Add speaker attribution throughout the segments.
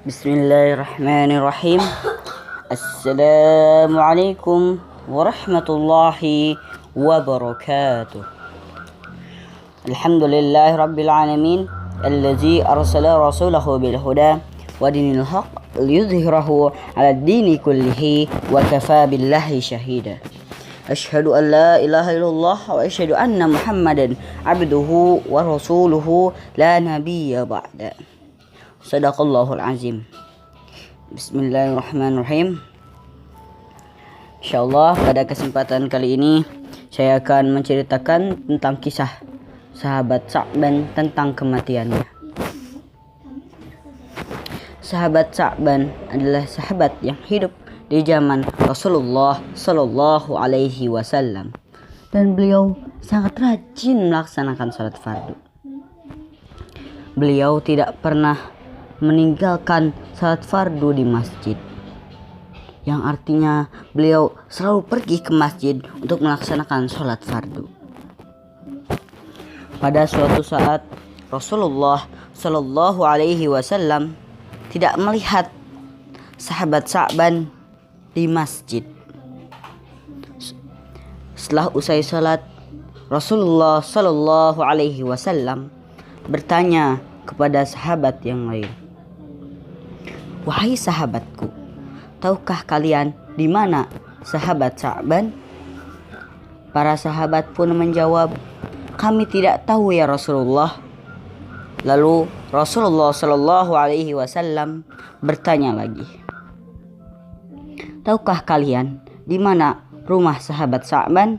Speaker 1: Bismillahirrahmanirrahim. Assalamualaikum warahmatullahi wabarakatuh. Alhamdulillahi rabbil alamin allazi arsala rasulahu bil huda wa dinil haq liyudhhirahu 'ala ad-dini kullihi wa kafa billahi shahida. Asyhadu an la ilaha illallah wa asyhadu anna Muhammadan abduhu wa rasuluhu la nabiyya ba'da. Sadaqallahul azim. Bismillahirrahmanirrahim. Insyaallah pada kesempatan kali ini saya akan menceritakan tentang kisah sahabat Sa'ban tentang kematiannya. Sahabat Sa'ban adalah sahabat yang hidup di zaman Rasulullah Sallallahu Alaihi Wasallam dan beliau sangat rajin melaksanakan salat fardu. Beliau tidak pernah meninggalkan salat fardu di masjid, yang artinya beliau selalu pergi ke masjid untuk melaksanakan salat fardu. Pada suatu saat Rasulullah Sallallahu Alaihi Wasallam tidak melihat sahabat Sa'ban di masjid. Setelah usai salat, Rasulullah Sallallahu Alaihi Wasallam bertanya kepada sahabat yang lain, "Wahai sahabatku, tahukah kalian di mana sahabat Sa'ban?" Para sahabat pun menjawab, "Kami tidak tahu ya Rasulullah." Lalu Rasulullah Shallallahu Alaihi Wasallam bertanya lagi, "Tahukah kalian di mana rumah sahabat Sa'ban?"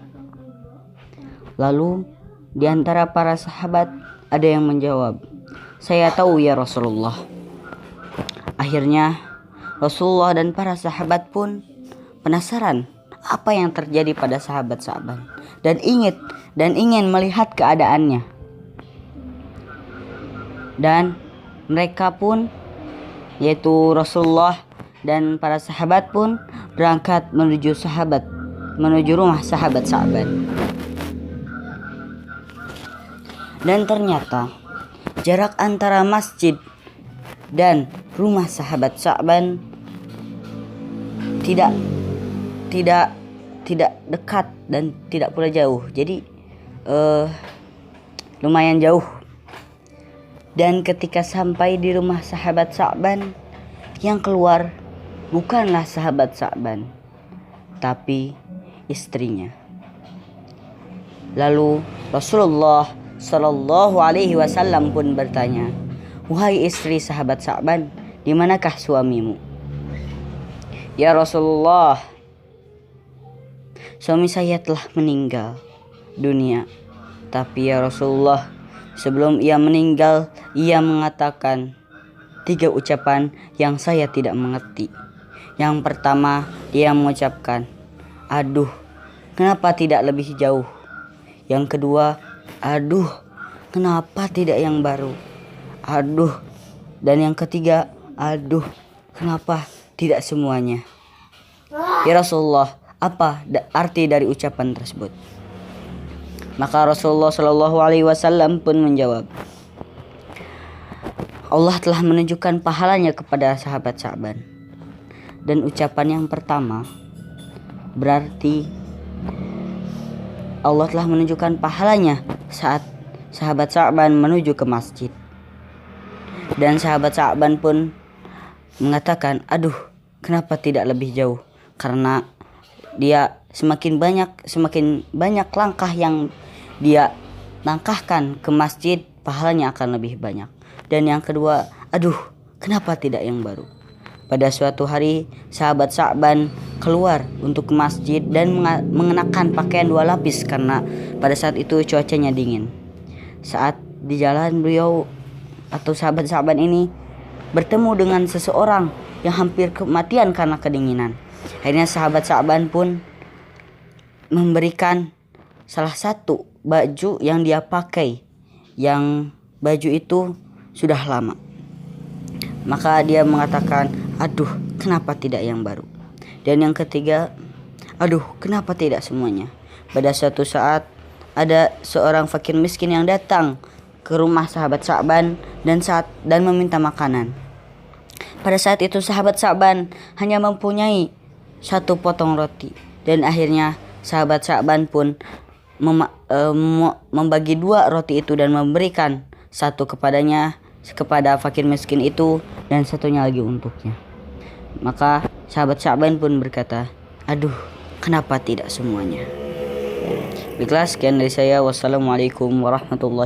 Speaker 1: Lalu di antara para sahabat ada yang menjawab, "Saya tahu ya Rasulullah." Akhirnya Rasulullah dan para sahabat pun penasaran apa yang terjadi pada sahabat Sa'ban dan ingin melihat keadaannya. Dan mereka pun, yaitu Rasulullah dan para sahabat pun berangkat menuju rumah sahabat Sa'ban. Dan ternyata jarak antara masjid dan rumah sahabat Sa'ban tidak dekat dan tidak pula jauh. Jadi lumayan jauh. Dan ketika sampai di rumah sahabat Sa'ban, yang keluar bukanlah sahabat Sa'ban, tapi istrinya. Lalu Rasulullah Sallallahu Alaihi Wasallam pun bertanya, "Wahai istri sahabat Sa'ban, di manakah suamimu?" "Ya Rasulullah, suami saya telah meninggal dunia. Tapi ya Rasulullah, sebelum ia meninggal, ia mengatakan 3 ucapan yang saya tidak mengerti. Yang pertama, dia mengucapkan, 'Aduh, kenapa tidak lebih jauh?' Yang kedua, 'Aduh, kenapa tidak yang baru?' Aduh. Dan yang ketiga, 'Aduh, kenapa tidak semuanya?' Ya Rasulullah, apa arti dari ucapan tersebut?" Maka Rasulullah Shallallahu Alaihi Wasallam pun menjawab, "Allah telah menunjukkan pahalanya kepada sahabat Sa'ban. Dan ucapan yang pertama berarti Allah telah menunjukkan pahalanya saat sahabat Sa'ban menuju ke masjid. Dan sahabat Sa'ban pun mengatakan, 'Aduh, kenapa tidak lebih jauh?' Karena dia semakin banyak langkah yang dia langkahkan ke masjid, pahalanya akan lebih banyak. Dan yang kedua, 'Aduh, kenapa tidak yang baru?' Pada suatu hari sahabat Sa'ban keluar untuk ke masjid dan mengenakan pakaian 2 lapis karena pada saat itu cuacanya dingin. Saat di jalan, beliau atau sahabat Sa'ban ini bertemu dengan seseorang yang hampir kematian karena kedinginan. Akhirnya sahabat Sa'ban pun memberikan salah satu baju yang dia pakai, yang baju itu sudah lama. Maka dia mengatakan, 'Aduh, kenapa tidak yang baru?' Dan yang ketiga, 'Aduh, kenapa tidak semuanya?' Pada suatu saat ada seorang fakir miskin yang datang ke rumah sahabat Sa'ban dan meminta makanan. Pada saat itu sahabat Sa'ban hanya mempunyai satu potong roti, dan akhirnya sahabat Sa'ban pun membagi dua roti itu dan memberikan satu kepada fakir miskin itu dan satunya lagi untuknya. Maka sahabat Sa'ban pun berkata, aduh, kenapa tidak semuanya? Baiklah, sekian dari saya. Wassalamualaikum warahmatullahi